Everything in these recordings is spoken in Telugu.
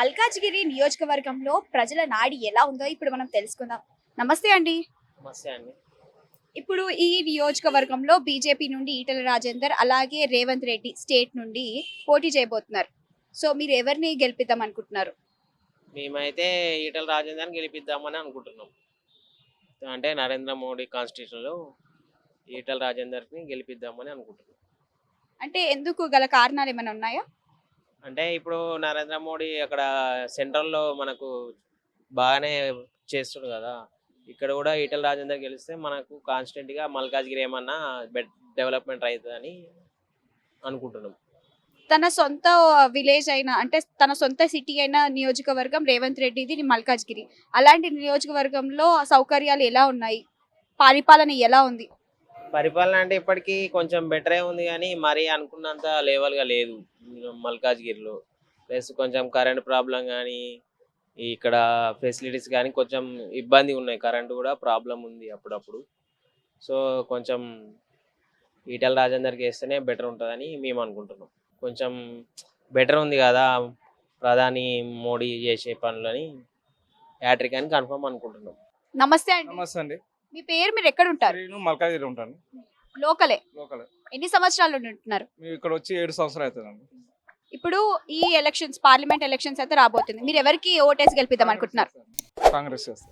మల్కాజ్గిరి నియోజకవర్గంలో ప్రజల నాడి ఎలా ఉందో ఇప్పుడు మనం తెలుసుకుందాం. నమస్తే అండి. నమస్తే అండి. ఇప్పుడు ఈ నియోజకవర్గంలో బీజేపీ నుండి ఈటెల రాజేందర్ అలాగే రేవంత్ రెడ్డి స్టేట్ నుండి పోటీ చేయబోతున్నారు. సో మీరు ఎవరిని గెలిపిద్దాం అనుకుంటున్నారు? మేమైతే ఈటల రాజేందర్ని గెలిపిద్దామని అనుకుంటున్నాం. అంటే నరేంద్ర మోడీ కాన్స్టిట్యూషన్లో ఈటల రాజేందర్ని గెలిపిద్దామని అనుకుంటున్నాం. అంటే ఎందుకు గల కారణాలు ఏమైనా ఉన్నాయా? అంటే ఇప్పుడు నరేంద్ర మోడీ అక్కడ సెంట్రల్లో మనకు బాగానే చేస్తుండు కదా. ఇక్కడ కూడా ఈటల రాజేందర్ గెలిస్తే మనకు కాన్స్టెంట్గా మల్కాజ్గిరి ఏమన్నా డెవలప్మెంట్ అవుతుందని అనుకుంటున్నాం. తన సొంత విలేజ్ అయినా అంటే తన సొంత సిటీ అయిన నియోజకవర్గం రేవంత్ రెడ్డిది మల్కాజ్గిరి. అలాంటి నియోజకవర్గంలో సౌకర్యాలు ఎలా ఉన్నాయి? పరిపాలన ఎలా ఉంది? పరిపాలన అంటే ఇప్పటికీ కొంచెం బెటరే ఉంది కానీ మరీ అనుకున్నంత లెవెల్గా లేదు మల్కాజ్గిరిలో. ప్లస్ కొంచెం కరెంట్ ప్రాబ్లం కానీ ఇక్కడ ఫెసిలిటీస్ కానీ కొంచెం ఇబ్బంది ఉన్నాయి. కరెంట్ కూడా ప్రాబ్లం ఉంది అప్పుడప్పుడు. సో కొంచెం ఈటల రాజేందర్కి వేస్తేనే బెటర్ ఉంటుందని మేము అనుకుంటున్నాం. కొంచెం బెటర్ ఉంది కదా ప్రధాని మోడీ చేసే పనులని హ్యాట్రిక్ అని కన్ఫర్మ్ అనుకుంటున్నాం. నమస్తే అండి. నమస్తే అండి. మీ పేరు, మీరు ఎక్కడ ఉంటారు? నేను మల్కాజ్గిరి ఉంటాను. లోకలే. లోకల్. ఎన్ని సంవత్సరాల నుండి ఉంటున్నారు? మేము ఇక్కడ వచ్చి 7 సంవత్సరాలు అవుతుందండి. ఇప్పుడు ఈ ఎలక్షన్స్, పార్లమెంట్ ఎలక్షన్స్ అయితే రాబోతుంది. మీరు ఎవరికి ఓటేసి గెలిపిద్దాం అనుకుంటున్నారు? కాంగ్రెస్ చేస్తాం.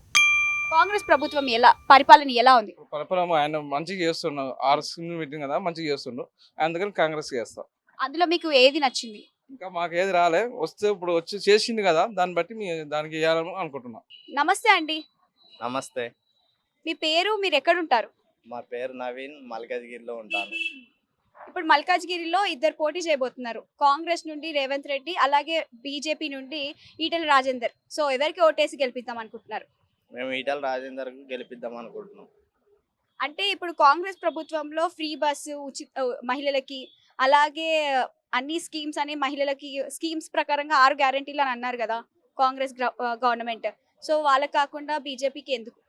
కాంగ్రెస్ ప్రభుత్వం పరిపాలన ఎలా ఉంది? పరిపాలన ఆయన మంచిగా చేస్తున్నాడు. 6 స్కీమ్ మీటింగ్ కదా మంచిగా చేస్తుండు. అందుకని కాంగ్రెస్ చేస్తాం. అందులో మీకు ఏది నచ్చింది? ఇంకా మాకు ఏది రాలే, వస్తే ఇప్పుడు వచ్చి చేసింది కదా దాన్ని బట్టి దానికి వేయాలని అనుకుంటున్నాం. నమస్తే అండి. నమస్తే. మీ పేరు, మీరు ఎక్కడ ఉంటారు? మా పేరు నవీన్, మల్కాజ్గిరిలో ఉంటాను. ఇప్పుడు మల్కాజ్గిరిలో ఇద్దరు పోటీ చేయబోతున్నారు. కాంగ్రెస్ నుండి రేవంత్ రెడ్డి అలాగే బీజేపీ నుండి ఈటెల రాజేందర్. సో ఎవరికి ఓటేసి గెలిపిద్దాం అనుకుంటున్నారు? మేము ఈటల రాజేందర్కు గెలిపిద్దాం అనుకుంటున్నాం. అంటే ఇప్పుడు కాంగ్రెస్ ప్రభుత్వంలో ఫ్రీ బస్సు మహిళలకి, అలాగే అన్ని స్కీమ్స్ అని మహిళలకి స్కీమ్స్ ప్రకారంగా 6 గ్యారెంటీలు అని అన్నారు కదా కాంగ్రెస్ గవర్నమెంట్. సో వాళ్ళకి కాకుండా బీజేపీకి ఎందుకు?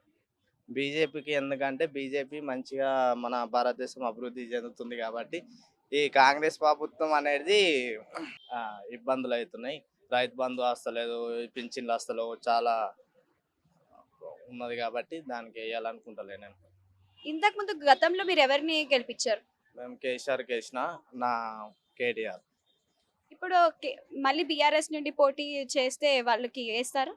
బీజేపీకి ఎందుకంటే బీజేపీ మంచిగా మన భారతదేశం అభివృద్ధి చెందుతుంది కాబట్టి, ఈ కాంగ్రెస్ ప్రభుత్వం అనేది ఇబ్బందులు అవుతున్నాయి. రైతు బంధు వస్తలేదు, పింఛన్లు వస్తలేవు, చాలా ఉన్నది కాబట్టి దానికి వేయాలనుకుంటలే నేను. ఇంతకు ముందు గతంలో మీరు ఎవరిని గెలిపించారు? మేము కేసీఆర్కి వేసిన నా కేటీఆర్. ఇప్పుడు మళ్ళీ బీఆర్ఎస్ నుండి పోటీ చేస్తే వాళ్ళకి వేస్తారా?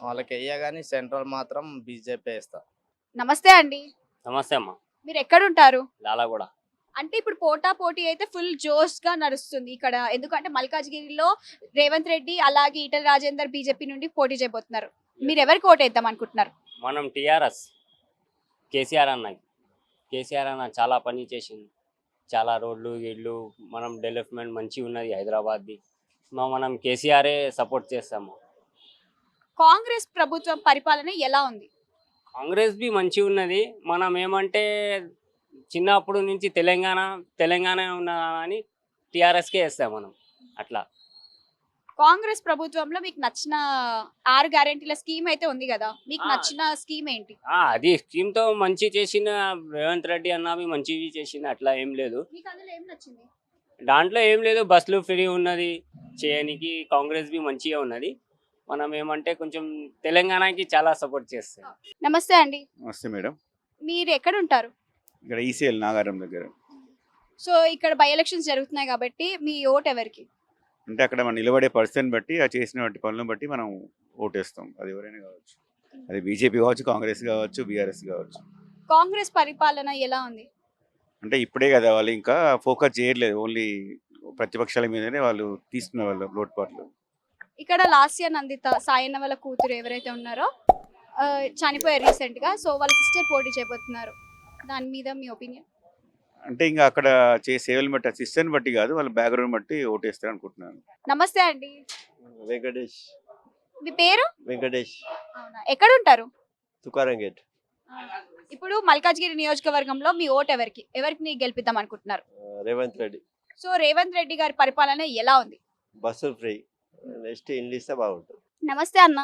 వాళ్ళకి వెయ్య కానీ సెంట్రల్ మాత్రం బీజేపీ వేస్తా. నమస్తే అండి. నమస్తే అమ్మా. మీరు ఎక్కడ ఉంటారు? లాలాగూడ. అంటే ఇప్పుడు పోటీ అయితే ఫుల్ జోష్ గా నడుస్తుంది ఇక్కడ. ఎందుకంటే మల్కాజ్గిరిలో రేవంత్ రెడ్డి అలాగే ఈటల రాజేందర్ బీజేపీ నుండి పోటీ చేయబోతున్నారు. మీరు ఎవరికి ఓటేద్దాం అనుకుంటున్నారు? మనం టీఆర్ఎస్ కేసీఆర్ అన్న చాలా పని చేసింది. చాలా రోడ్లు ఇళ్ళు మనం డెవలప్మెంట్ మంచిగా ఉన్నది హైదరాబాద్ది. మనం కేసీఆరే సపోర్ట్ చేస్తాము. కాంగ్రెస్ ప్రభుత్వం పరిపాలన ఎలా ఉంది? కాంగ్రెస్ బి మంచిగా ఉన్నది. మనం ఏమంటే చిన్నప్పుడు నుంచి తెలంగాణ ఉన్నదని టీఆర్ఎస్కే వేస్తాం మనం. అట్లా కాంగ్రెస్ ప్రభుత్వంలో మీకు నచ్చిన 6 గ్యారెంటీల స్కీమ్ అయితే ఉంది కదా, మీకు నచ్చిన స్కీమ్ ఏంటి? అది స్కీమ్తో మంచి చేసిన రేవంత్ రెడ్డి అన్నవి మంచివి చేసింది. అట్లా ఏం లేదు. మీకు అందులో ఏం నచ్చింది? దాంట్లో ఏం లేదు, బస్సులు ఫ్రీ ఉన్నది చేయడానికి. కాంగ్రెస్ బి మంచిగా ఉన్నది. మనం ఏమంటే కొంచెం తెలంగాణకి చాలా సపోర్ట్ చేస్తాం. నమస్తే అండి. నమస్తే మేడం. మీరు ఎక్కడ ఉంటారు? ఇక్కడ ఈసీఎల్ నాగారం దగ్గర. సో ఇక్కడ బై ఎలక్షన్స్ జరుగుతున్నాయి కాబట్టి మీ ఓట్ ఎవరికి? అంటే అక్కడ మనం నిలబడే పర్సన్ బట్టి, ఆ చేసిన పనులను బట్టి మనం ఓటేస్తాం. అది ఎవరైనా కావచ్చు, అది బీజేపీ కావచ్చు, కాంగ్రెస్ కావచ్చు, బీఆర్ఎస్ కావచ్చు. కాంగ్రెస్ పరిపాలన ఎలా ఉంది? అంటే ఇప్పుడే కదా వాళ్ళు ఇంకా ఫోకస్ చేయట్లేదు, ఓన్లీ ప్రతిపక్షాల మీదనే వాళ్ళు తీసుకున్న వాళ్ళు లోటుపాట్లు. ఇక్కడ లాస్య నందిత సాయన్న వాళ్ళ కూతురు ఎవరైతే ఉన్నారో చనిపోయారు రీసెంట్ గా. సో వాళ్ళ సిస్టర్ పోటీ చేయబోతున్నారు. దాని మీద మీ ఒపీనియన్? అంటే ఇంకా అక్కడ సేవలు బట్టి, సిస్టర్ని బట్టి కాదు, వాళ్ళ బ్యాక్గ్రౌండ్ బట్టి ఓటేస్తారు అనుకుంటున్నాను. నమస్తే అండి. వెంకటేష్. మీ పేరు? వెంకటేష్. అవునా, ఎక్కడ ఉంటారు? తుకారం గేట్. ఇప్పుడు మల్కాజ్గిరి నియోజకవర్గంలో మీ ఓట్ ఎవరికి గెలిపిద్దాం అనుకుంటున్నారు? రేవంత్ రెడ్డి. సో రేవంత్ రెడ్డి గారి పరిపాలన ఎలా ఉంది? బస్సు ఫ్రీ, నెక్స్ట్ ఇండ్లు ఇస్తే బాగుంటుంది. నమస్తే అన్న.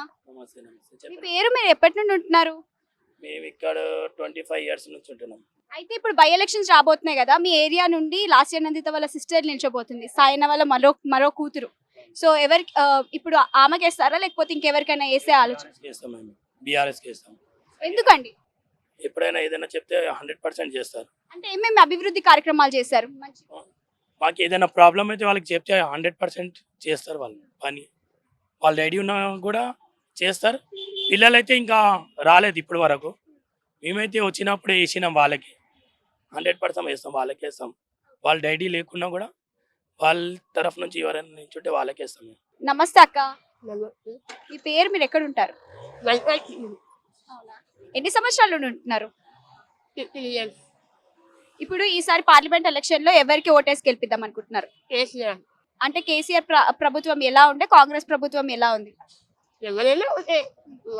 మీ పేరు, మీరు ఎప్పటి నుండి ఉంటున్నారు? మేము ఇక్కడ 25 years నుంచి ఉంటున్నాం. అయితే ఇప్పుడు బై ఎలక్షన్స్ రాబోతున్నాయి కదా, మీ ఏరియా నుండి లాస్య నందిత వాళ్ళ సిస్టర్ నిల్చోబోతుంది, సాయన్న వాళ్ళ మరో కూతురు. సో ఎవరికి ఇప్పుడు ఆమెకి వేస్తారా లేకపోతే ఇంకెవరికైనా వేసే ఆలోచన? చేస్తాం మేము, బీఆర్ఎస్కి వేస్తాం. ఎందుకండి? ఎప్పుడైనా ఏదైనా చెప్తే 100% చేస్తారు. అంటే ఏమేమి అభివృద్ధి కార్యక్రమాలు చేశారు? మంచి మాకు ఏదైనా ప్రాబ్లం అయితే వాళ్ళకి చెప్తే 100% చేస్తారు వాళ్ళు పని. వాళ్ళ రెడీ ఉన్నా కూడా చేస్తారు. పిల్లలైతే ఇంకా రాలేదు ఇప్పటి వరకు. మేమైతే వచ్చినప్పుడే వేసినాం వాళ్ళకి, 100% వేస్తాం, వాళ్ళకి వేస్తాం. వాళ్ళు డైడీ లేకున్నా కూడా వాళ్ళ తరఫు నుంచి ఎవరైనా నించుంటే వాళ్ళకి వేస్తాం మేము. నమస్తే అక్క, మీ పేరు, మీరు ఎక్కడ ఉంటారు? అవునా? ఎన్ని సంవత్సరాలు నుండి ఉంటున్నారు? ఇప్పుడు ఈసారి పార్లమెంట్ ఎలక్షన్ లో ఎవరికి ఓటేసి గెలిపిద్దాం అనుకుంటున్నారు? అంటే కేసీఆర్ ప్రభుత్వం ఎలా ఉండే, కాంగ్రెస్ ప్రభుత్వం ఎలా ఉంది? ఎవరైనా ఒకటే,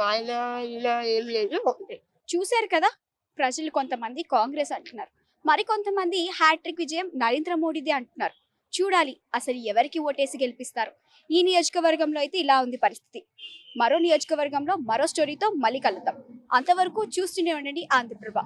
ఆయన ఇలా ఏం లేదు, ఒకటే. చూశారు కదా, ప్రజలు కొంతమంది కాంగ్రెస్ అంటున్నారు, మరి కొంతమంది హ్యాట్రిక్ విజయం నరేంద్ర మోడీదే అంటున్నారు. చూడాలి అసలు ఎవరికి ఓటేసి గెలిపిస్తారు. ఈ నియోజకవర్గంలో అయితే ఇలా ఉంది పరిస్థితి. మరో నియోజకవర్గంలో మరో స్టోరీతో మళ్ళీ కలుద్దాం. అంతవరకు చూస్తూనే ఉండండి ఆంధ్రప్రభ.